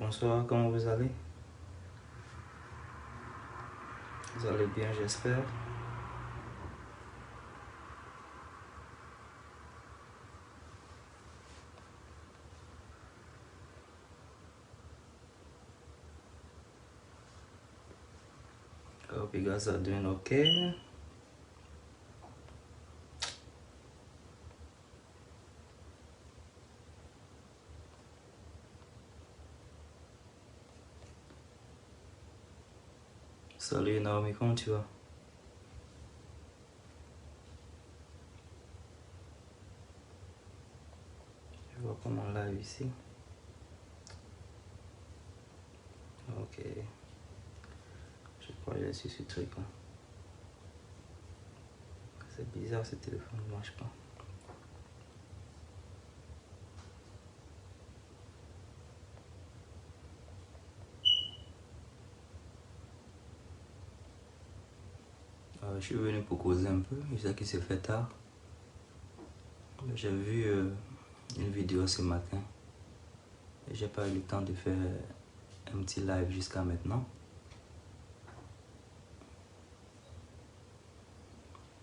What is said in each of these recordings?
bonsoir, comment vous allez? Vous allez bien, j'espère. I hope you guys are doing okay. Salut Naomi, comment tu vas? Je vois pas mon live ici. Ok. Je crois que j'ai su ce truc là. C'est bizarre, ce téléphone ne marche pas. Je suis venu pour causer un peu, je sais qu'il s'est fait tard. J'ai vu une vidéo ce matin. J'ai pas eu le temps de faire un petit live jusqu'à maintenant.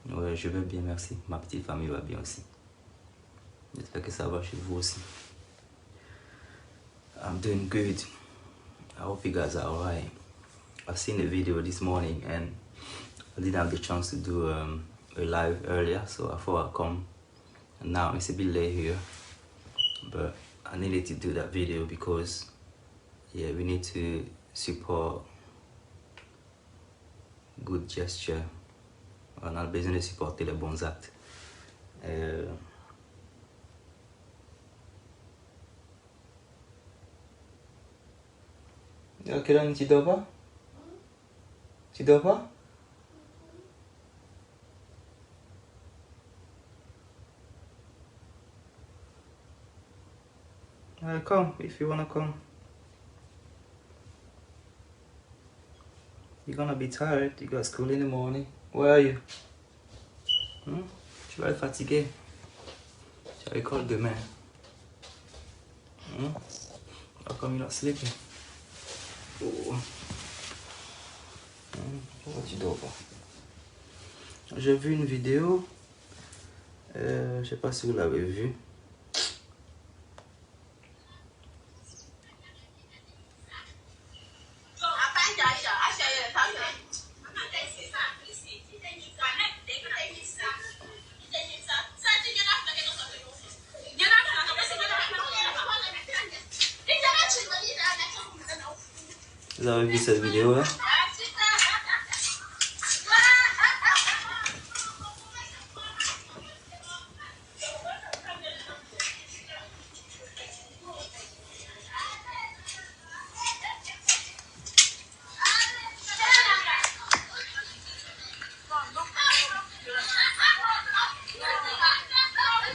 Ouais, je vais bien, merci. Ma petite famille va bien aussi. J'espère que ça va chez vous aussi. I'm doing good. I hope you guys are alright. I've seen the video this morning and I didn't have the chance to do a live earlier, so I thought I'd come. And now it's a bit late here, but I needed to do that video because, yeah, we need to support good gesture. On a besoin de supporter les bons actes. Kélan, tu dors pas? Tu dors pas? Come if you wanna come. You're gonna be tired. You got school in the morning. Where are you? Tu vas être fatigué. Tu as l'école demain. How come you're not sleeping? Oh. Pourquoi tu dors pas? J'ai vu une vidéo. Je sais pas si vous l'avez vue. Vous avez vu cette vidéo là?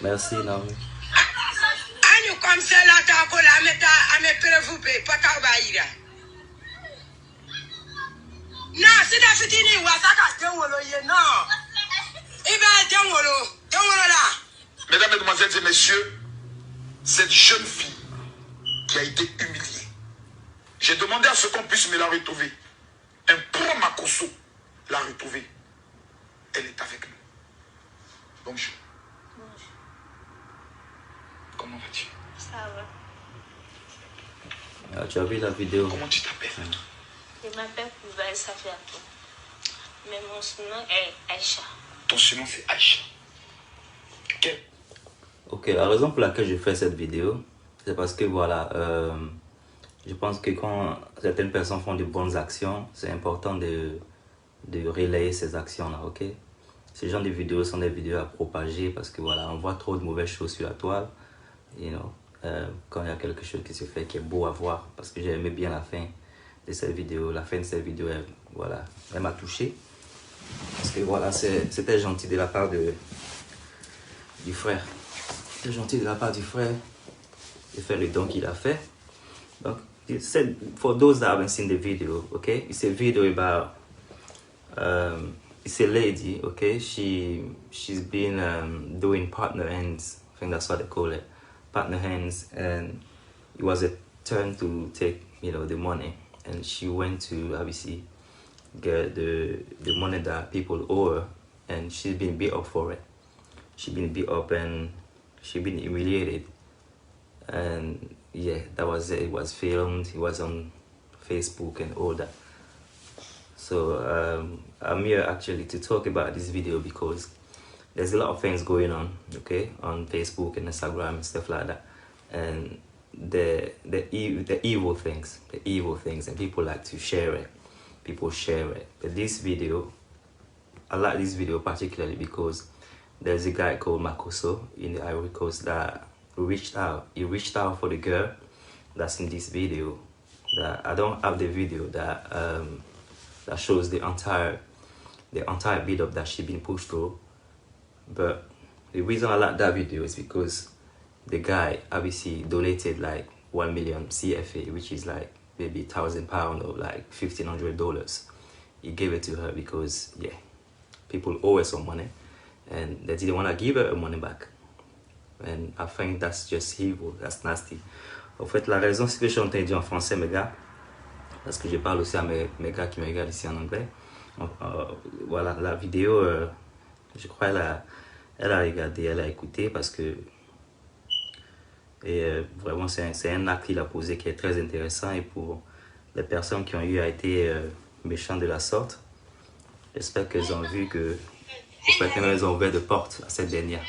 Merci Naomi. Comme c'est là, t'as collé à me préoccuper, pas ta baïra. Non, c'est la fitini, ou à ça qu'a non. Il va là. Mesdames, Mesdemoiselles et Messieurs, cette jeune fille qui a été humiliée, j'ai demandé à ce qu'on puisse me la retrouver. Un pro Makosso l'a retrouvée. Elle est avec nous. Bonjour. Bonjour. Comment vas-tu? Ça va. Tu as vu la vidéo? Comment tu t'appelles? Je m'appelle Kouvaï Safiatou. Mais mon surnom est Aïcha. Ton surnom c'est Aïcha. Quel? Ok, la raison pour laquelle je fais cette vidéo, c'est parce que voilà, je pense que quand certaines personnes font de bonnes actions, c'est important de relayer ces actions-là, ok? Ces genres de vidéos sont des vidéos à propager parce que voilà, on voit trop de mauvaises choses sur la toile, you know, quand il y a quelque chose qui se fait qui est beau à voir, parce que j'ai aimé bien la fin de cette vidéo, voilà, elle m'a touché, parce que voilà, c'était gentil de la part du frère. C'était gentil de la part du frère de faire le don qu'il a fait. Donc, he said, for those that haven't seen the video, okay, it's a video about, it's a lady, okay, she's been doing partner hands, I think that's what they call it, partner hands, and it was a turn to take the money, and she went to obviously get the money that people owe her, and she's been beat up for it. She's been beat up and she's been humiliated, and yeah, that was it. It was filmed. It was on Facebook and all that. So I'm here actually to talk about this video because there's a lot of things going on, okay, on Facebook and Instagram and stuff like that, and the evil things, and people like to share it. People share it. But this video, I like this video particularly because there's a guy called Makoso in the Ivory Coast that reached out. He reached out for the girl that's in this video. That I don't have the video that that shows the entire build up that she been pushed through. But the reason I like that video is because the guy obviously donated like 1 million CFA, which is like maybe £1,000 or like $1,500. He gave it to her because yeah, people owe her some money and they didn't want to give her money back. And I think that's just evil, that's nasty. En fait, la raison c'est que je suis en train de dire en français, mes gars, parce que je parle aussi à mes gars qui me regardent ici en anglais. Voilà, la vidéo, je crois elle a regardé, elle a écouté parce que vraiment c'est un acte qu'il a posé qui est très intéressant, et pour les personnes qui ont eu à être méchantes de la sorte, j'espère qu'elles ont vu que elles ont ouvert des portes à cette dernière.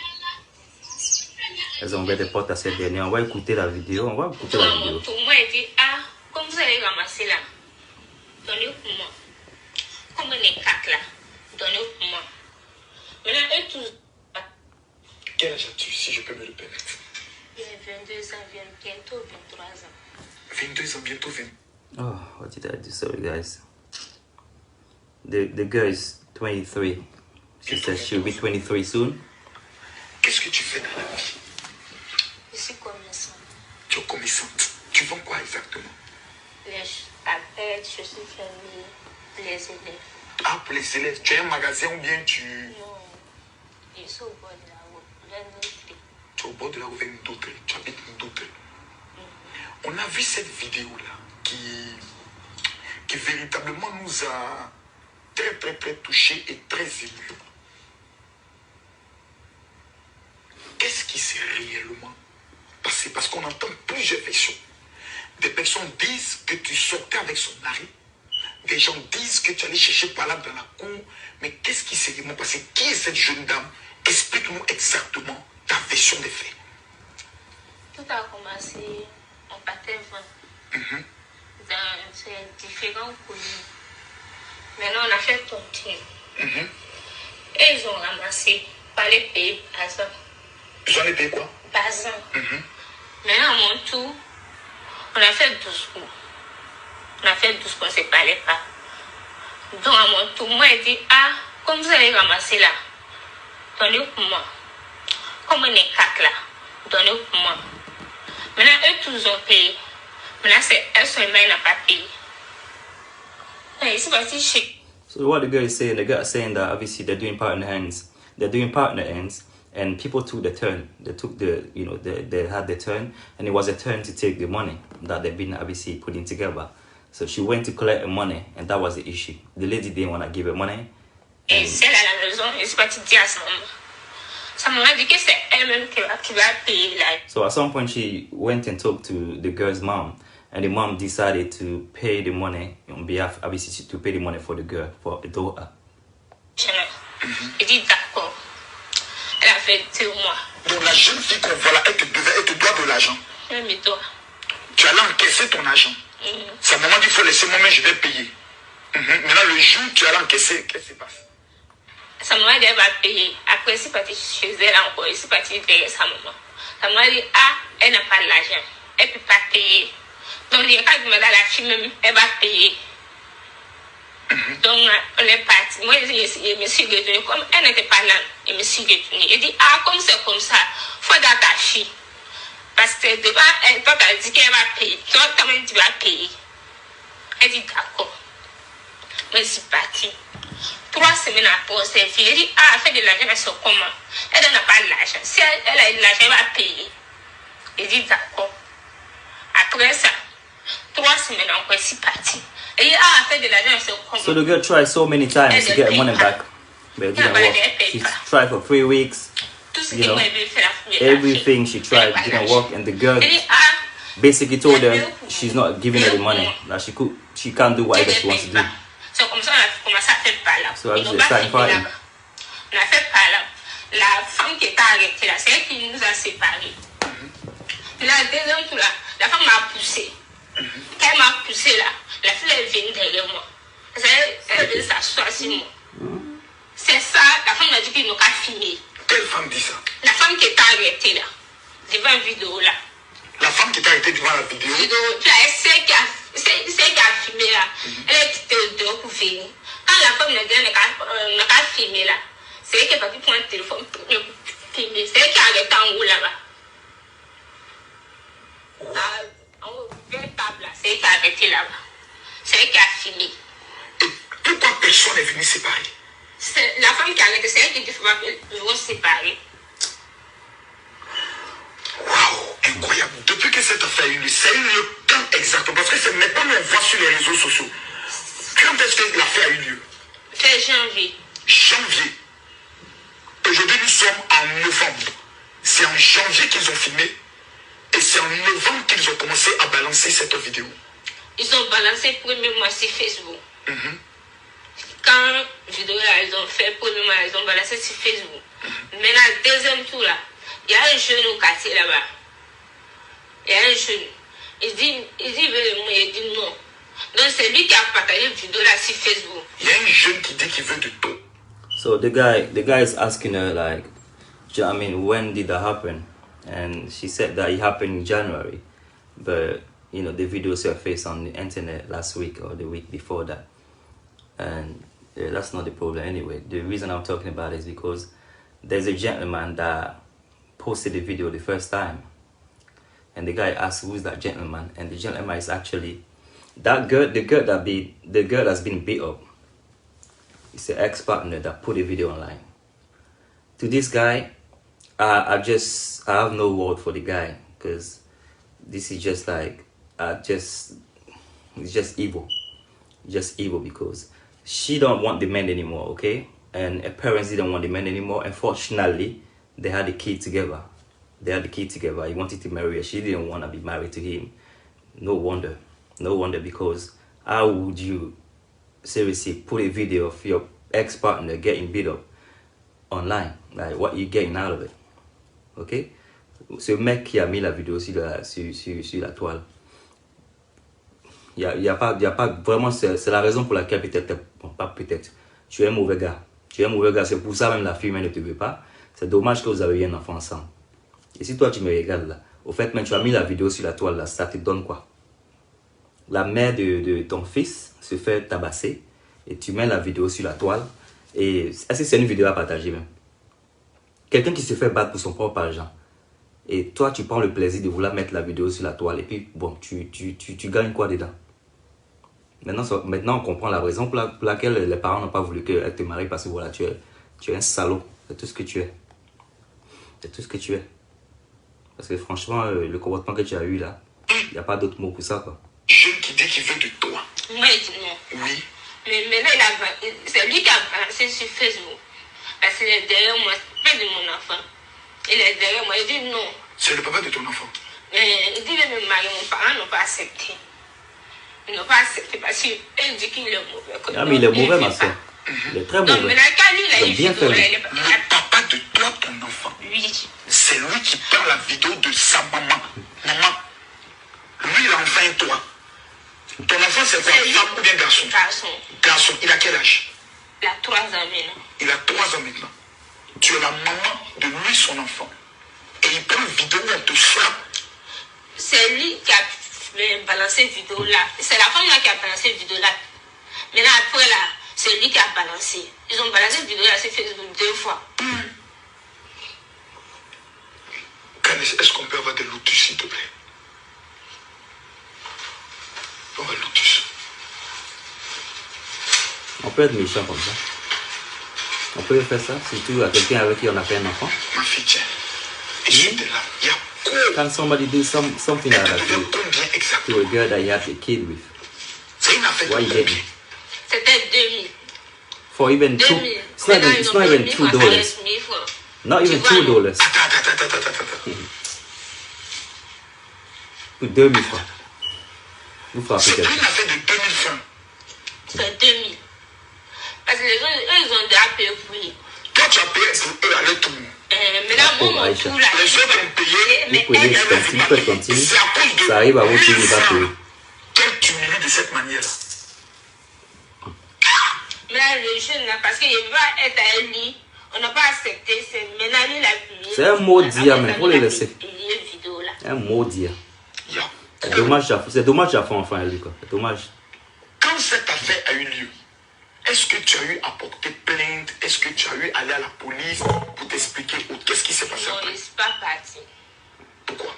Elles ont ouvert des portes à cette dernière. On va écouter la vidéo. Moi, il dit, ah, comme vous allez ramasser là, donnez pour moi. Comme les quatre là, donnez pour moi. Maintenant, eux tous. Quel âge as-tu, si je peux me le permettre? Il a 22 ans, bientôt 23 ans. 22 ans, bientôt 20. Oh, what did I do? Sorry, guys. The girl is 23. She says she'll be 23 soon. Qu'est-ce que tu fais dans la vie? Je suis commerçante. Tu es commerçante. Tu vends quoi exactement? Les papettes, je suis fermée, les élèves. Ah, pour les élèves. Tu as un magasin ou bien tu... Non, je suis au bord de la route, vers Ndotré. Tu es au bord de la route vers Ndotré. Tu habites Ndotré. On a vu cette vidéo-là qui véritablement nous a très touchés et très émus. Qu'est-ce qui s'est réellement passé? Parce qu'on entend plusieurs versions. Des personnes disent que tu sortais avec son mari. Des gens disent que tu allais chercher par là dans la cour. Mais qu'est-ce qui s'est réellement passé? Qui est cette jeune dame? Explique-nous exactement ta version des faits. Tout a commencé, on partait vendre dans ces différents colis. Maintenant, on a fait tontine. Et ils ont ramassé, pas les payer par exemple. Ils ont les payé quoi? Par exemple. Maintenant, à mon tour, on a fait 12 coups. On a fait 12 coups, on ne se parlait pas. Donc, à mon tour, moi, il dit, ah, comme vous allez ramasser là, donnez pour moi. Comme on est 4 là, donnez pour moi. Maintenant, eux tous ont payé. Maintenant, c'est elle seulement qui n'a pas payé. C'est parti chez. So what the girl is saying, that obviously they're doing partner ends, and people took the turn. They took they had the turn, and it was a turn to take the money that they've been obviously putting together. So she went to collect the money, and that was the issue. The lady didn't want to give her money. Et celle à la maison, et c'est parti dire à sa maman. Sa maman dit que c'est elle-même qui va payer là. So at some point she went and talked to the girl's mom, and the mom decided to pay the money on behalf, obviously, to pay the money for the girl, for the daughter. Il dit d'accord. Elle a fait 2 mois. Donc la jeune fille qu'on voit là, elle te doit de l'argent. Elle me doit. Tu allais encaisser ton argent. Sa maman dit, il faut laisser moi-même, je vais payer. Maintenant, le jour où tu allais encaisser, qu'est-ce qui se passe? Sa maman dit, elle va payer. Après, c'est parti chez elle encore. C'est parti derrière sa maman. Sa maman dit, ah, elle n'a pas l'argent. Elle ne peut pas payer. Donc, il y a quand même la fille même, elle va payer. Donc, on est parti. Moi, je me suis retournée. Comme elle n'était pas là, je me suis retournée. Elle dit, ah, comme c'est comme ça, il faut dans ta fille. Parce que devant elle, toi, tu as dit qu'elle va payer. Toi, quand même, tu vas payer. Elle dit, d'accord. Mais c'est parti. 3 semaines après, on s'est vu. Elle dit, ah, elle fait de l'argent, mais c'est comment? Elle n'a pas de l'argent. Si elle a de l'argent, elle va payer. Elle dit, d'accord. Après ça, 3 semaines encore, c'est parti. Et il a fait de l'argent, c'est comme. So the girl tried so many times to get her money back, but it didn't work. She tried for 3 weeks. You know, everything she tried didn't work, and the girl basically told her she's not giving her the money. That she can't do whatever she wants to do. So comme ça, on a commencé à faire par là. So obviously, starting fighting. On a fait par là. La femme qui était arrêtée là, c'est elle qui nous a séparés. La deuxième tour là, la femme m'a poussé. Quand elle m'a poussé là, la fille est venue derrière moi. Elle est venue s'asseoir sur moi. C'est ça, la femme m'a dit qu'il n'a qu'à filmer. Quelle femme dit ça? La femme qui était arrêtée là, devant la vidéo là. La femme qui était arrêtée devant la vidéo? C'est elle qui a filmé là. Elle est quittée dehors pour venir. Quand la femme m'a dit qu'elle n'a qu'à filmer là, c'est elle qui est partie prendre le téléphone pour filmer. C'est elle qui a arrêté en haut là-bas. En haut, vieille table là, c'est elle qui a arrêté là-bas. C'est elle qui a filmé. Et pourquoi personne n'est venu séparer? La femme qui a arrêté, c'est elle qui dit qu'ils vont se séparer. Waouh, incroyable. Depuis que cette affaire a eu lieu, c'est le quand exactement? Parce que c'est maintenant qu'on voit sur les réseaux sociaux. Quand est-ce que l'affaire a eu lieu? C'est janvier. Janvier. Aujourd'hui, nous sommes en novembre. C'est en janvier qu'ils ont filmé. Et c'est en novembre qu'ils ont commencé à balancer cette vidéo. Ils ont balancé le premier mois sur Facebook. Quand la vidéo là, ils ont fait le premier mois, ils ont balancé sur Facebook. Maintenant, le deuxième tour là, il y a un jeune au quartier là-bas. Il y a un jeune. Il dit, il dit non. Donc c'est lui qui a partagé la vidéo là sur Facebook. Il y a un jeune qui dit qu'il veut de tout. So the guy is asking her like, I mean, when did that happen? And she said that it happened in January, but you know the video surfaced on the internet last week or the week before that, and that's not the problem anyway. The reason I'm talking about it is because there's a gentleman that posted the video the first time, and the guy asked who's that gentleman, and the gentleman is actually that girl, the girl that's been beat up. It's the ex-partner that put the video online. To this guy, I have no word for the guy, because this is just like it's just evil. Just evil, because she don't want the man anymore, okay? And her parents didn't want the man anymore. Unfortunately, they had a kid together. He wanted to marry her. She didn't want to be married to him. No wonder, because how would you seriously put a video of your ex-partner getting beat up online? Like, what you getting out of it? Ok? Ce mec qui a mis la vidéo sur la toile, il y a pas vraiment, c'est la raison pour laquelle tu es un mauvais gars. C'est pour ça même la fille ne te veut pas. C'est dommage que vous avez eu un enfant ensemble. Et si toi tu me regardes là, au fait même tu as mis la vidéo sur la toile là, ça te donne quoi? La mère de ton fils se fait tabasser et tu mets la vidéo sur la toile. Et est-ce que c'est une vidéo à partager même? Quelqu'un qui se fait battre pour son propre argent. Et toi, tu prends le plaisir de vouloir mettre la vidéo sur la toile. Et puis, bon, tu gagnes quoi dedans? Maintenant, on comprend la raison pour laquelle les parents n'ont pas voulu qu'elle te marie. Parce que voilà, tu es un salaud. C'est tout ce que tu es. Parce que franchement, le comportement que tu as eu là, il n'y a pas d'autre mot pour ça, quoi. Jeune qui dit qu'il veut de toi. Moi, il dit non. Oui. Mais maintenant, c'est lui qui a balancé sur Facebook. Parce qu'il est derrière moi, c'est pas de mon enfant. Il est derrière moi, il dit non. C'est le papa de ton enfant. Il dit que mes maris, mes parents n'ont pas accepté. Ils n'ont pas accepté parce qu'il dit qu'il est mauvais. Ah, mais il est mauvais, ma soeur. Il est très mauvais. Non, mais là, quand lui, il a eu bien fait. Le papa de toi, ton enfant. Oui. C'est lui qui prend la vidéo de sa maman. Maman. Lui, il a enfin un toi. Ton enfant, c'est quoi? Femme ou bien garçon? Garçon. Il a quel âge? Il a 3 ans maintenant. Il a 3 ans maintenant. Tu es la maman de lui, son enfant. Et il prend une vidéo où on te frappe. C'est lui qui a balancé cette vidéo là. C'est la femme là qui a balancé cette vidéo là. Maintenant après là, c'est lui qui a balancé. Ils ont balancé cette vidéo là sur Facebook 2 fois. Candice, est-ce qu'on peut avoir des lotus, s'il te plaît? On va lotus. On peut être méchant comme ça. On peut faire ça, surtout à quelqu'un avec qui on a fait un enfant. Ma fille, tiens. Et sur tes larmes, il y a quoi? Can somebody do something like that Elle te donne combien to exactement? a girl that you have a kid with? C'est une affaire de Why you combien? getting? C'était 2000. For even two, 2000. it's not even $2. Not even $2. Attends. Pour 2000 francs. Vous frappez C'est quelqu'un. une affaire de 2000 francs. C'est 2000. Parce que les autres, eux, ils ont déjà payé pour lui. Toi, tu as payé pour eux aller tout. Mais là, moi, mon Aïcha. coup, là, Les autres ont payé. mais Vous pouvez elle, continuer, vous pouvez continuer. C'est à cause de Ça arrive à votre 1000 il va francs payer. qu'elle t'humilie de cette manière-là. mais là, le jeune, là, parce qu'il va être à lui, on n'a pas accepté. C'est maintenant, lui, il a publié. C'est un maudit, mais faut le laisser. Publié vidéo, là. Un maudit. Ya. C'est dommage, c'est dommage d'avoir un enfant à lui, quoi. C'est dommage. Quand cette affaire a eu lieu, est-ce que tu as eu à porter plainte? Est-ce que tu as eu à aller à la police pour t'expliquer qu'est-ce qui s'est passé Non, après? il ne sont pas parti. Pourquoi?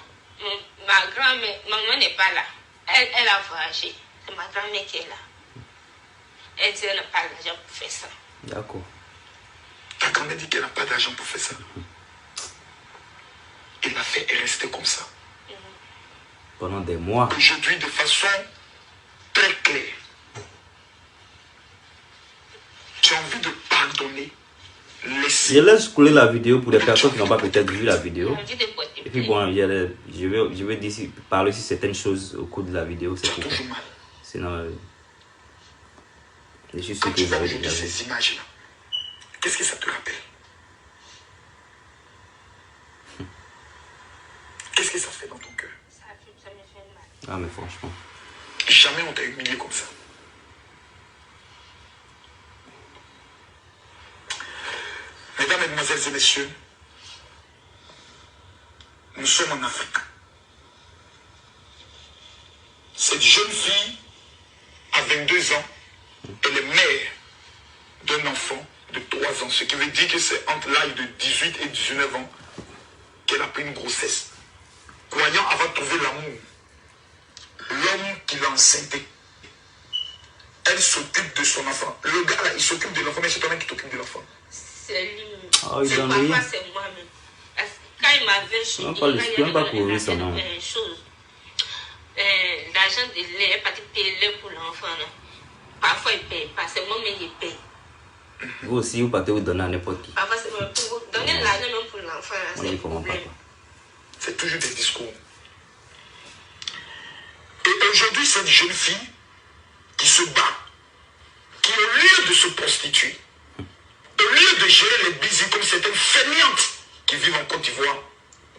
Ma grand-mère, maman n'est pas là. Elle a voyagé. C'est ma grand-mère qui est là. Elle dit qu'elle n'a pas d'argent pour faire ça. D'accord. Ta grand-mère dit qu'elle n'a pas d'argent pour faire ça. Et l'affaire est restée comme ça. Pendant des mois. Aujourd'hui, de façon très claire, tu as envie de pardonner, Je laisser. laisse couler la vidéo pour les personnes qui n'ont pas peut-être vu la vidéo. J'ai envie de porter Et puis plainte. bon, je vais dire, parler sur certaines choses au cours de la vidéo. Tu C'est as tout. toujours mal. Sinon, je suis sûr Quand que tu vous vois avez aujourd'hui déjà vu. ces images-là, qu'est-ce que ça te rappelle? Qu'est-ce que ça fait dans ton cœur? Ça me fait mal. Ah, mais franchement. Jamais on t'a humilié comme ça. Mesdames, Mesdemoiselles et Messieurs, nous sommes en Afrique. Cette jeune fille a 22 ans. Elle est mère d'un enfant de 3 ans. Ce qui veut dire que c'est entre l'âge de 18 et 19 ans qu'elle a pris une grossesse. Croyant avoir trouvé l'amour, l'homme qui l'a enceinté, elle s'occupe de son enfant. Le gars là, il s'occupe de l'enfant, mais c'est toi-même qui t'occupe de l'enfant. C'est lui-même. Oh, il donne Parfois, rien. c'est moi-même. Parce que quand il m'avait chez Non, pas le- tu peux pas couvrir son nom. l'argent de lait, elle est partie payer lait pour l'enfant. Non? Parfois, il ne paye pas. C'est moi-même qui paye. Vous aussi, vous partez vous donner à n'importe qui. Parfois, c'est moi pour vous donner l'argent même pour l'enfant. là, Moi, C'est je un comprends pas. problème. C'est toujours des discours. Et aujourd'hui, cette jeune fille qui se bat, qui au lieu de se prostituer, au lieu de gérer les bisous comme certaines fainéantes qui vivent en Côte d'Ivoire,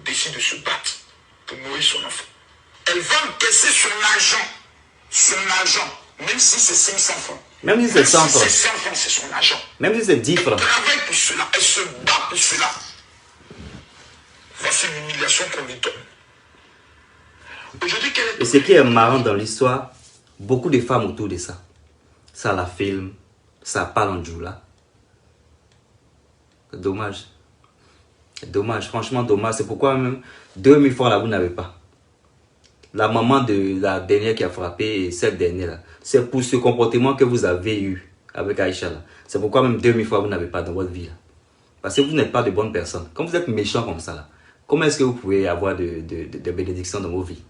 décide de se battre pour nourrir son enfant. Elle va encaisser son argent, même si c'est 500 francs. Même si c'est 100 si c'est francs. 100 francs, c'est son argent. Même si c'est 10 Elle francs. travaille pour cela, elle se bat pour cela. Voici l'humiliation qu'on lui donne. Aujourd'hui, quelle est Et ce qui est marrant dans l'histoire, beaucoup de femmes autour de ça. Ça la filme, ça parle en djoula. C'est dommage. C'est dommage, franchement dommage. C'est pourquoi même 2000 francs là, vous n'avez pas. La maman de la dernière qui a frappé, cette dernière là, c'est pour ce comportement que vous avez eu avec Aïcha là. C'est pourquoi même 2000 francs vous n'avez pas dans votre vie là. Parce que vous n'êtes pas de bonnes personnes. Quand vous êtes méchant comme ça là, comment est-ce que vous pouvez avoir de bénédictions dans vos vies?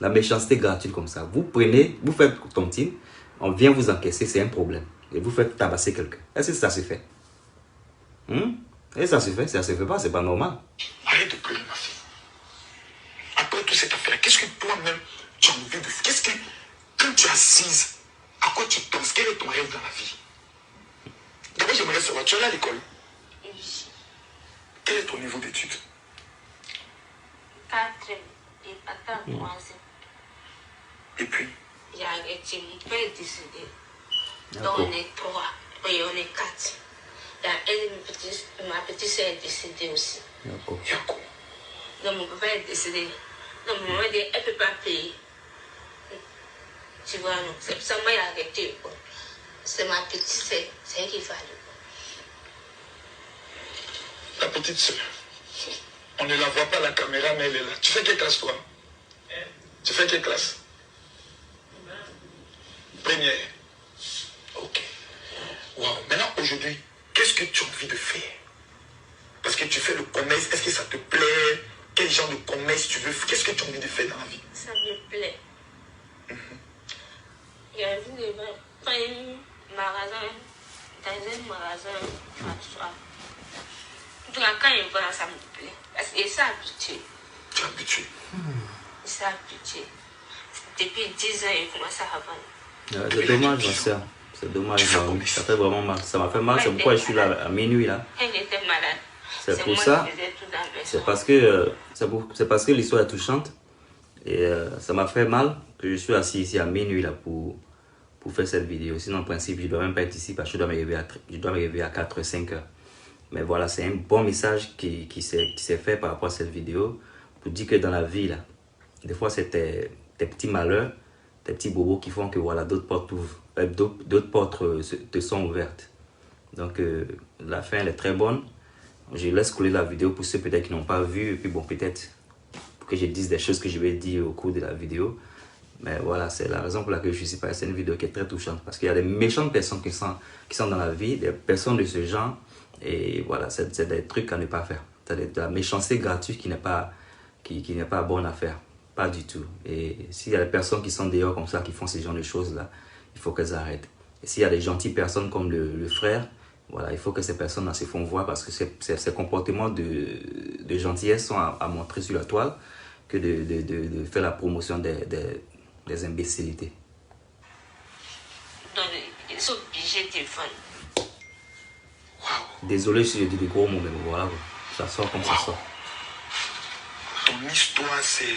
La méchanceté gratuite comme ça. Vous prenez, vous faites tontine, on vient vous encaisser, c'est un problème. Et vous faites tabasser quelqu'un. Est-ce que ça se fait? Et ça se fait pas, c'est pas normal. Arrête de pleurer, ma fille. Après toute cette affaire, qu'est-ce que toi-même tu as envie de faire? Qu'est-ce que, quand tu es assise, à quoi tu penses? Quel est ton rêve dans la vie? D'abord, j'aimerais savoir, tu es allé à l'école? Oui. Quel est ton niveau d'études? 4e et pas 3e. Et puis, J'ai arrêté. Mon père est décédé. Donc D'accord. on est 3. Oui, on est 4. Ma petite soeur est décédée aussi. D'accord. Yako, Donc mon papa est décédé. Donc mon maman dit, elle ne peut pas payer. Tu vois, non. C'est pour ça que moi j'ai arrêté. C'est ma petite soeur. C'est elle qui va à l'école. ta petite soeur, on ne la voit pas à la caméra, mais elle est là. Tu fais quelle classe, toi? Tu fais quelle classe? Première. Ok. Waouh. Maintenant, aujourd'hui, qu'est-ce que tu as envie de faire? Parce que tu fais le commerce, est-ce que ça te plaît? Quel genre de commerce tu veux? Qu'est-ce que tu as envie de faire dans la vie? Ça me plaît. J'ai envie de faire un magasin, dans un magasin à soi. En tout cas, quand il vend, ça me plaît. Parce qu'il s'est habitué. Tu es habitué. Il s'est habitué. Depuis 10 ans, il commence à vendre. C'est dommage, ma soeur. C'est dommage, ça fait vraiment mal. Ça m'a fait mal, c'est pourquoi je suis là à minuit là. Quand il était malade, c'est pour moi ça. qui faisais tout dans la maison. C'est parce que l'histoire est touchante. Et ça m'a fait mal que je suis assis ici à minuit là pour faire cette vidéo. Sinon, en principe, je ne dois même pas être ici parce que je dois me réveiller à 4-5 heures. Mais voilà, c'est un bon message qui s'est fait par rapport à cette vidéo pour dire que dans la vie, là, des fois, c'est tes petits malheurs, tes petits bobos qui font que voilà, d'autres portes te sont ouvertes. Donc, la fin, elle est très bonne. Je laisse couler la vidéo pour ceux peut-être qui n'ont pas vu. Et puis bon, peut-être pour que je dise des choses que je vais dire au cours de la vidéo. Mais voilà, c'est la raison pour laquelle je suis passé. C'est une vidéo qui est très touchante. Parce qu'il y a des méchantes personnes qui sont dans la vie, des personnes de ce genre. Et voilà, c'est des trucs à ne pas faire. C'est de la méchanceté gratuite qui n'est pas bonne à faire. Pas du tout. Et s'il y a des personnes qui sont dehors comme ça, qui font ce genre de choses-là, il faut qu'elles arrêtent. Et s'il y a des gentilles personnes comme le frère, voilà, il faut que ces personnes-là se font voir parce que ces comportements de gentillesse sont à montrer sur la toile que de faire la promotion des imbécilités. Donc, ils sont obligés de vendre. Désolé si je dis des gros mots, mais voilà, ça sort comme ça sort. Ton histoire, c'est...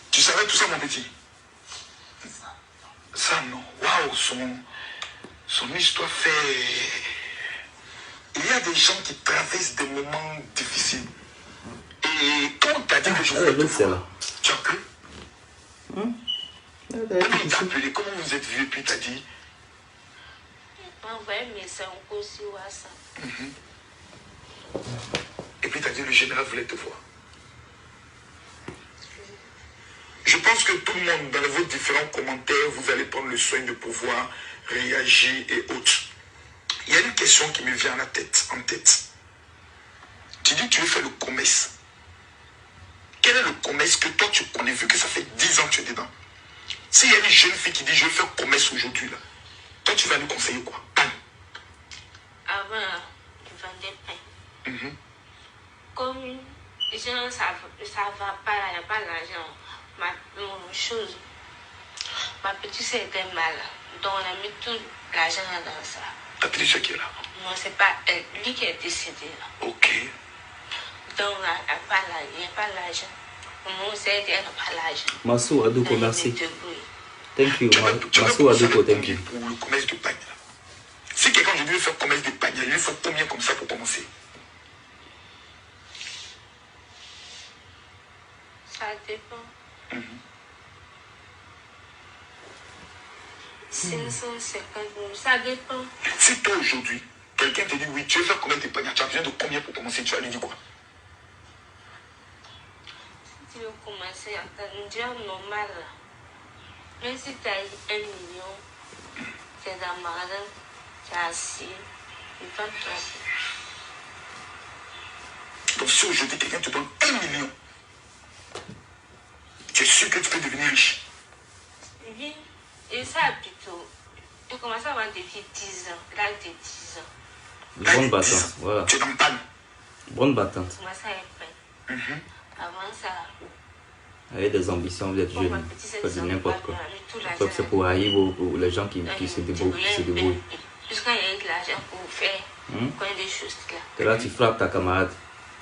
Tu savais tout ça, mon petit? Ça, non. Waouh, son histoire fait... Il y a des gens qui traversent des moments difficiles. Et quand on t'a dit que je voulais te voir, tu as cru? Comment il t'a appelé? Comment vous êtes vus? Et puis il t'a dit... Il m'a envoyé un message encore sur WhatsApp. Et puis il t'a dit le général voulait te voir. Je pense que tout le monde, dans vos différents commentaires, vous allez prendre le soin de pouvoir réagir et autres. Il y a une question qui me vient en tête. Tu dis que tu veux faire le commerce. Quel est le commerce que toi tu connais, vu que ça fait 10 ans que tu es dedans? S'il y a une jeune fille qui dit je veux faire commerce aujourd'hui, là, toi tu vas lui conseiller quoi? Pain. Avant, je vendais pain. Comme les gens ça va pas, il n'y a pas d'argent. Ma petite sœur était malade, donc on a mis tout l'argent dans ça. Ta petite sœur qui est là? Non, c'est pas elle, lui qui est décédé là. Ok. Donc il n'y a pas l'argent. Mon sœur elle n'a pas l'argent. Massou Adouko, merci. Thank you, Massou Adouko, thank you. Pour le commerce de pagne. Si quelqu'un veut faire commerce de pagne, il lui faut combien comme ça pour commencer? Ça dépend. 550 000, ça dépend. Si toi aujourd'hui, quelqu'un te dit oui, tu veux faire combien de pagne, tu as besoin de combien pour commencer? Tu vas lui dire quoi? Si tu veux commencer à un job normal, même si tu as 1 million, tu es dans le magasin, tu es assis, il va te faire. Donc si aujourd'hui quelqu'un te donne 1 million, tu es sûr que tu peux devenir riche? Oui, et ça plutôt. J'ai commencé à vendre depuis 10 ans, l'âge de 10 ans. Bonne battante, voilà. Tu es dans le panne. Bonne battante. J'ai commencé à être pain. Avant ça, Avec des ambitions, vous êtes jeune, faites de n'importe quoi. C'est pour haïr les gens qui se débrouillent. Jusqu'à il y a eu de l'argent pour faire plein de choses là. Et là, tu frappes ta camarade.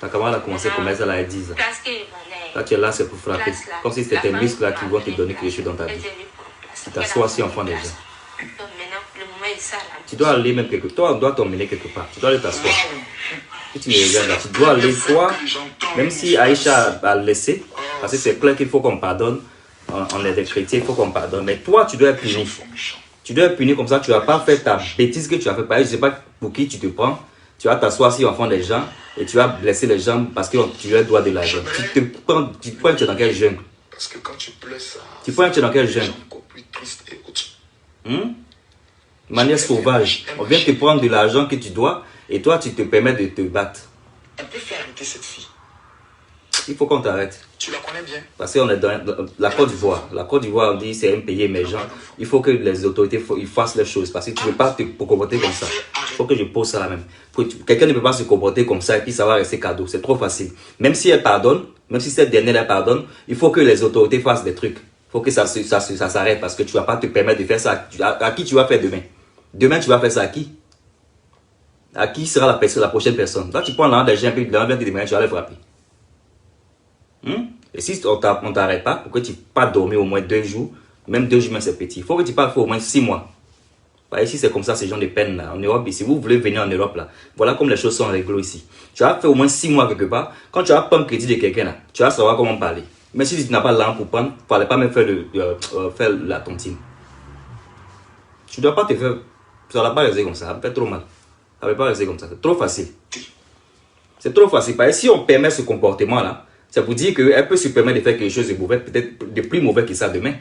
Ta camarade a commencé à commercer à 10 ans. Parce que vendait. Là, tu es là, c'est pour frapper. Comme si c'était tes muscles là qui vont te donner quelque chose dans ta vie. Tu t'assois assis en front des gens. Donc maintenant, le moment est ça là. Tu dois aller même quelque part. Toi, on doit t'emmener quelque part. Tu dois aller t'asseoir. Si tu me regardes là, tu dois aller, toi, même si Aïcha a laissé, parce que c'est clair qu'il faut qu'on pardonne. On est des chrétiens, il faut qu'on pardonne. Mais toi, tu dois être puni. Tu dois être puni comme ça, tu ne vas pas faire ta bêtise que tu as fait. Pareil, je ne sais pas pour qui tu te prends. Tu vas t'asseoir assis en front des gens et tu vas blesser les gens parce que tu leur dois de l'argent. Tu te prends, tu es dans quel jeûne? Parce que quand tu pleures ça, tu prends, tu es dans quel jeûne? encore plus triste et autre. De manière sauvage. On vient te prendre de l'argent que tu dois Et toi, tu te permets de te battre. On peut faire arrêter cette fille. Il faut qu'on t'arrête. Tu la connais bien. Parce qu'on est dans la Côte d'Ivoire. La Côte d'Ivoire, on dit c'est un pays émergent. Il faut que les autorités ils fassent les choses. Parce que tu ne peux pas te comporter comme ça. Il faut que je pose ça là même. Quelqu'un ne peut pas se comporter comme ça et puis ça va rester cadeau. C'est trop facile. Même si elle pardonne, même si cette dernière elle pardonne, il faut que les autorités fassent des trucs. Il faut que ça s'arrête parce que tu ne vas pas te permettre de faire ça. À qui tu vas faire demain? Demain, tu vas faire ça à qui? À qui sera la prochaine personne? Là, tu prends l'argent des gens et puis l'argent de demain, tu vas les frapper. Et si on ne t'arrête pas, pour que tu pas dormir au moins 2 jours, même 2 jours, c'est petit. Il faut que tu parles au moins 6 mois. Ici, c'est comme ça, ces gens de peine là. En Europe, si vous voulez venir en Europe, là, voilà comme les choses sont réglo ici. Tu vas faire au moins 6 mois quelque part. Quand tu vas prendre crédit de quelqu'un là, tu vas savoir comment parler. Mais si tu n'as pas l'argent pour prendre, il ne fallait pas même faire la tontine. Tu ne dois pas te faire. Ça ne va pas rester comme ça. Ça me fait trop mal. Ça ne va pas rester comme ça. C'est trop facile. C'est trop facile. Parce que si on permet ce comportement là, ça vous dit qu'elle peut se permettre de faire quelque chose de mauvais, peut-être de plus mauvais que ça demain.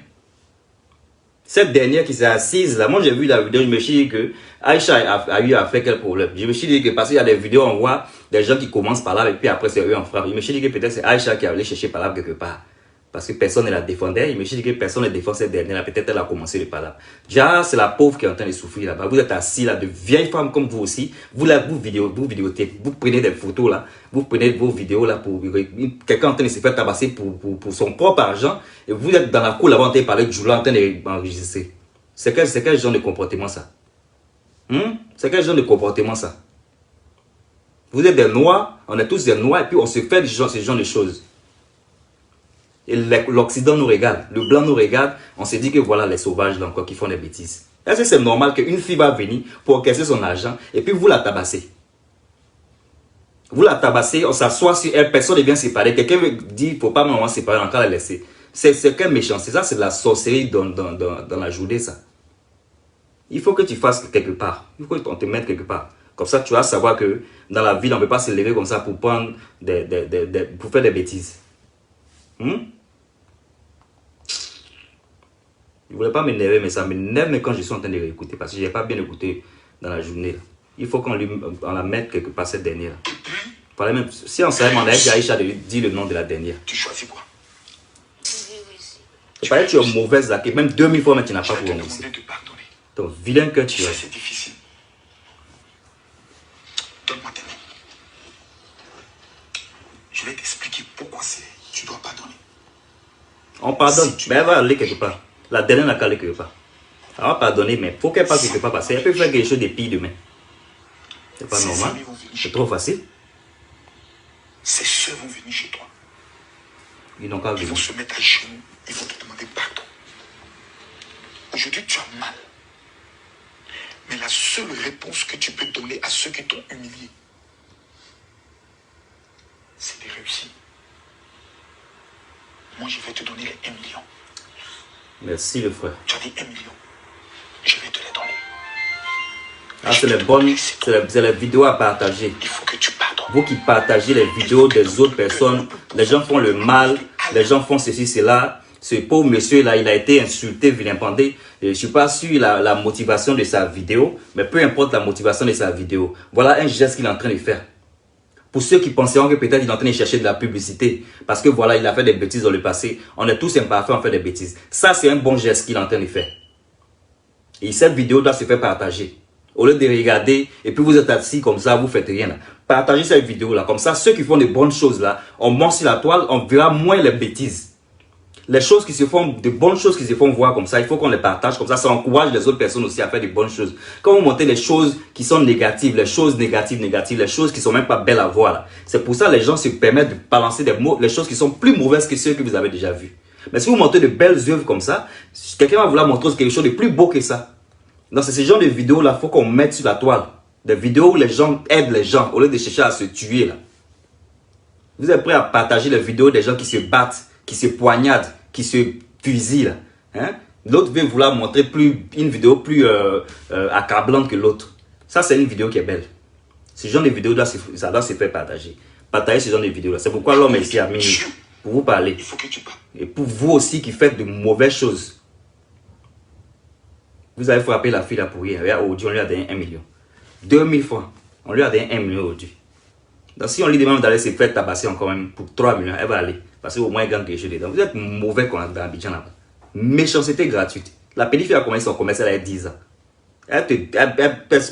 Cette dernière qui s'est assise là, moi j'ai vu la vidéo, je me suis dit que Aïcha a eu à faire quel problème. Je me suis dit que parce qu'il y a des vidéos, on voit des gens qui commencent par là et puis après c'est eux en frappe. Je me suis dit que peut-être c'est Aïcha qui a allé chercher par là quelque part. Parce que personne ne la défendait. Je me suis dit que personne ne défend cette dernière là. Peut-être elle a commencé le par là. Déjà, c'est la pauvre qui est en train de souffrir là-bas. Vous êtes assis là, de vieilles femmes comme vous aussi. Vous vidéotez, vous prenez des photos là. Vous prenez vos vidéos là pour quelqu'un en train de se faire tabasser pour son propre argent. Et vous êtes dans la cour là-bas en train de parler de Joula en train d'enregistrer. C'est quel genre de comportement ça? C'est quel genre de comportement ça? Vous êtes des noirs, on est tous des noirs et puis on se fait ce genre de choses. Et l'Occident nous regarde, le blanc nous regarde, on se dit que voilà les sauvages là encore qui font des bêtises. Est-ce que c'est normal qu'une fille va venir pour encaisser son argent et puis vous la tabassez? Vous la tabassez, on s'assoit sur elle, personne ne vient séparer. Quelqu'un me dit il ne faut pas vraiment séparer, encore la laisser. C'est quelle méchanceté, ça c'est de la sorcellerie dans la journée ça. Il faut que tu fasses quelque part, il faut qu'on te mette quelque part. Comme ça tu vas savoir que dans la ville on ne peut pas se lever comme ça pour prendre pour faire des bêtises. Je ne voulais pas m'énerver, mais ça m'énerve quand je suis en train de réécouter parce que je n'ai pas bien écouté dans la journée. Là. Il faut qu'on la mette quelque part cette dernière. Même, si on savait demander à Aïcha de lui dire le nom de la dernière. Tu choisis quoi? Il paraît que tu es mauvaise là, même 2000 fois, mais tu n'as pas pour rembourser. Donc, vilain que tu es. C'est difficile. Donne-moi tes mains. Je vais t'expliquer pourquoi tu dois pardonner. On pardonne, mais elle va aller quelque part. La dernière n'a qu'à aller quelque part. Elle va pardonner, mais il faut qu'elle passe quelque part parce qu'elle peut faire quelque chose de pire demain. C'est pas normal. C'est trop facile. Ces soeurs vont venir chez toi. Ils n'ont qu'à venir. Ils vont se mettre à genoux. Ils vont te demander pardon. Aujourd'hui, tu as mal. Mais la seule réponse que tu peux donner à ceux qui t'ont humilié, c'est de réussir. Moi, je vais te donner les 1 million. Merci le frère. Tu as dit 1 million. Je vais te les donner. Ah, c'est les bonnes, c'est les vidéos à partager. Il faut que tu pardonnes. Vous qui partagez les vidéos des autres personnes, les gens font le mal, les gens font ceci, cela. Ce pauvre monsieur là, il a été insulté, vilipendé. Je ne suis pas sûr la motivation de sa vidéo, mais peu importe la motivation de sa vidéo. Voilà un geste qu'il est en train de faire. Pour ceux qui penseront que peut-être il est en train de chercher de la publicité, parce que voilà, il a fait des bêtises dans le passé. On est tous imparfaits, on fait des bêtises. Ça, c'est un bon geste qu'il est en train de faire. Et cette vidéo doit se faire partager. Au lieu de regarder, et puis vous êtes assis comme ça, vous faites rien là. Partagez cette vidéo là. Comme ça, ceux qui font de bonnes choses là, on monte sur la toile, on verra moins les bêtises. Les choses qui se font, de bonnes choses qui se font voir comme ça, il faut qu'on les partage. Comme ça encourage les autres personnes aussi à faire de bonnes choses. Quand vous montez les choses qui sont négatives, les choses négatives, les choses qui sont même pas belles à voir. C'est pour ça que les gens se permettent de balancer des mots, les choses qui sont plus mauvaises que ceux que vous avez déjà vues. Mais si vous montrez de belles œuvres comme ça, quelqu'un va vouloir montrer quelque chose de plus beau que ça. Donc c'est ce genre de vidéos là, il faut qu'on mette sur la toile. Des vidéos où les gens aident les gens au lieu de chercher à se tuer là. Vous êtes prêts à partager les vidéos des gens qui se battent, qui se poignardent, qui se fusillent. Hein? L'autre veut vouloir montrer une vidéo plus accablante que l'autre. Ça, c'est une vidéo qui est belle. Ce genre de vidéo, ça doit se faire partager. Partagez ce genre de vidéos là. C'est pourquoi l'homme est ici à minuit. Pour vous parler. Il faut que tu parles. Et pour vous aussi qui faites de mauvaises choses. Vous avez frappé la fille là pour rien. Aujourd'hui, on lui a donné 1 million. 2000 fois. On lui a donné 1 million aujourd'hui. Donc si on lui demande d'aller se faire tabasser encore même pour 3 millions, elle va aller. Parce qu'au moins elle gagne quelque chose dedans. Vous êtes mauvais dans Abidjan là-bas. Méchanceté gratuite. La petite fille a commencé son commerce, elle a 10 ans.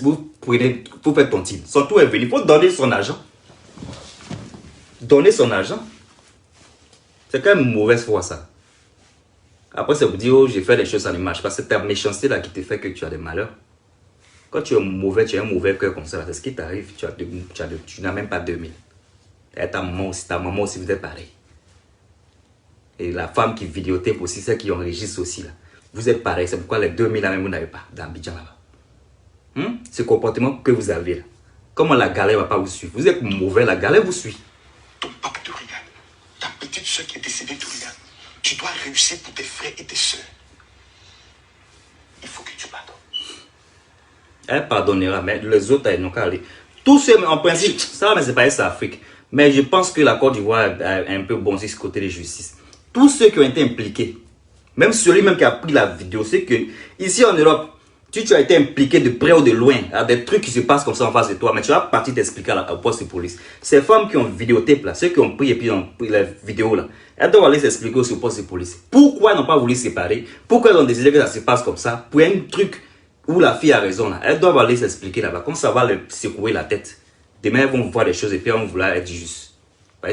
Vous prenez, vous faites ton team. Son tour est venu. Il faut donner son argent. Donner son argent. C'est quand même mauvaise foi ça. Après, ça vous dit, oh, j'ai fait des choses, ça ne marche pas. C'est ta méchanceté là qui te fait que tu as des malheurs. Quand tu es mauvais, tu as un mauvais cœur comme ça. C'est ce qui t'arrive. Tu n'as même pas 2000. Et ta maman aussi, vous êtes pareil. Et la femme qui vidéotape aussi, celle qui enregistre aussi là. Vous êtes pareil. C'est pourquoi les 2000 là même vous n'avez pas dans Abidjan là-bas. Ce comportement que vous avez là. Comment la galère ne va pas vous suivre? Vous êtes mauvais, la galère vous suit. Ton papa te regarde. Ta petite soeur qui est décédée te regarde. Tu dois réussir pour tes frères et tes soeurs. Il faut que tu pardonnes. Elle pardonnera, mais les autres, ils n'ont qu'à aller. Tous ceux, en principe, ça va, mais c'est pas ça, Afrique. Mais je pense que la Côte d'Ivoire a un peu bondi ce côté de justice. Tous ceux qui ont été impliqués, même celui-même qui a pris la vidéo, c'est que ici en Europe, tu as été impliqué de près ou de loin à des trucs qui se passent comme ça en face de toi, mais tu vas partir t'expliquer au poste de police. Ces femmes qui ont vidéotape là, ceux qui ont pris et puis ont pris la vidéo là, elles doivent aller s'expliquer au poste de police. Pourquoi elles n'ont pas voulu se séparer? Pourquoi elles ont décidé que ça se passe comme ça? Pour un truc où la fille a raison là, elles doivent aller s'expliquer là-bas. Comme ça va leur secouer la tête. Demain elles vont voir des choses et puis elles vont vouloir être justes.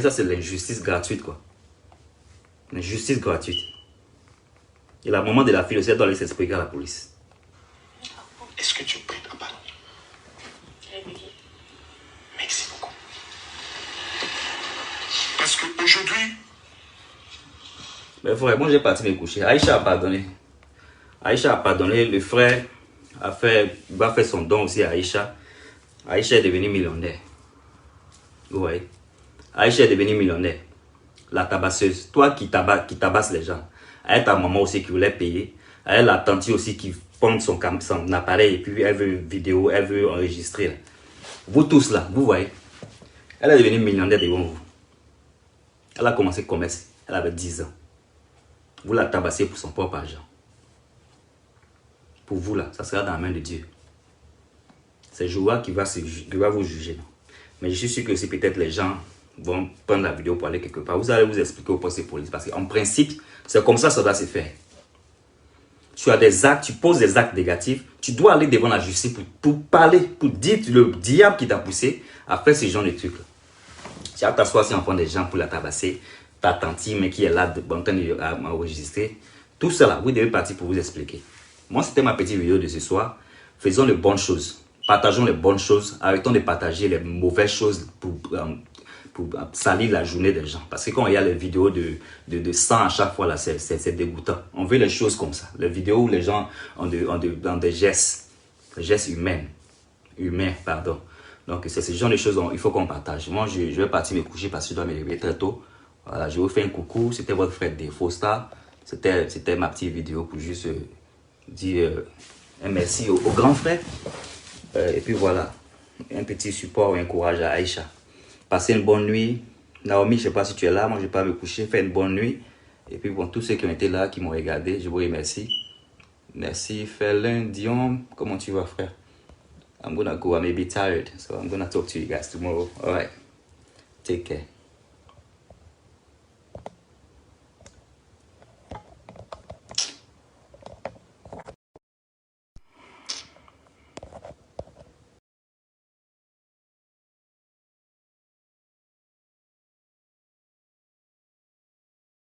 Ça c'est l'injustice gratuite quoi. L'injustice gratuite. Et la maman de la fille aussi, elle doit aller s'expliquer à la police. Est-ce que tu es prête à pardonner? Merci beaucoup. Parce qu'aujourd'hui... Mais vraiment, j'ai parti me coucher. Aïcha a pardonné. Aïcha a pardonné. Le frère va faire son don aussi à Aïcha. Aïcha est devenue millionnaire. Vous voyez? Aïcha est devenue millionnaire. La tabasseuse. Toi qui tabasses les gens. Elle ta maman aussi qui voulait payer. Elle la tante aussi qui prend son appareil et puis elle veut une vidéo, elle veut enregistrer. Là. Vous tous là, vous voyez. Elle est devenue millionnaire devant vous. Elle a commencé le commerce. Elle avait 10 ans. Vous la tabassez pour son propre argent. Pour vous là, ça sera dans la main de Dieu. C'est Joa qui va vous juger. Non? Mais je suis sûr que si peut-être les gens vont prendre la vidéo pour aller quelque part, vous allez vous expliquer au poste de police. Parce qu'en principe, c'est comme ça que ça doit se faire. Tu as des actes, tu poses des actes négatifs, tu dois aller devant la justice pour parler, pour dire le diable qui t'a poussé à faire ce genre de trucs. Tu vas t'asseoir en front des gens pour la tabasser, ta tante mais qui est là en train d'enregistrer. Tout cela, vous devez partir pour vous expliquer. Moi, c'était ma petite vidéo de ce soir. Faisons les bonnes choses. Partageons les bonnes choses. Arrêtons de partager les mauvaises choses pour salir la journée des gens. Parce que quand il y a les vidéos de sang à chaque fois, là, c'est dégoûtant. On veut les choses comme ça. Les vidéos où les gens ont des gestes humains. Donc, c'est ce genre de choses qu'il faut qu'on partage. Moi, je vais partir me coucher parce que je dois me lever très tôt. Voilà, je vous fais un coucou. C'était votre frère Defo Star. C'était ma petite vidéo pour juste dire un merci au grand frère. Et puis voilà, un petit support, un courage à Aïcha. Passez une bonne nuit. Naomi, je ne sais pas si tu es là. Moi, je ne vais pas me coucher. Fais une bonne nuit. Et puis, bon, tous ceux qui ont été là, qui m'ont regardé, je vous remercie. Merci, Felin, Dion. Comment tu vas, frère? I'm gonna go. I may be tired. So, I'm gonna talk to you guys tomorrow. All right. Take care.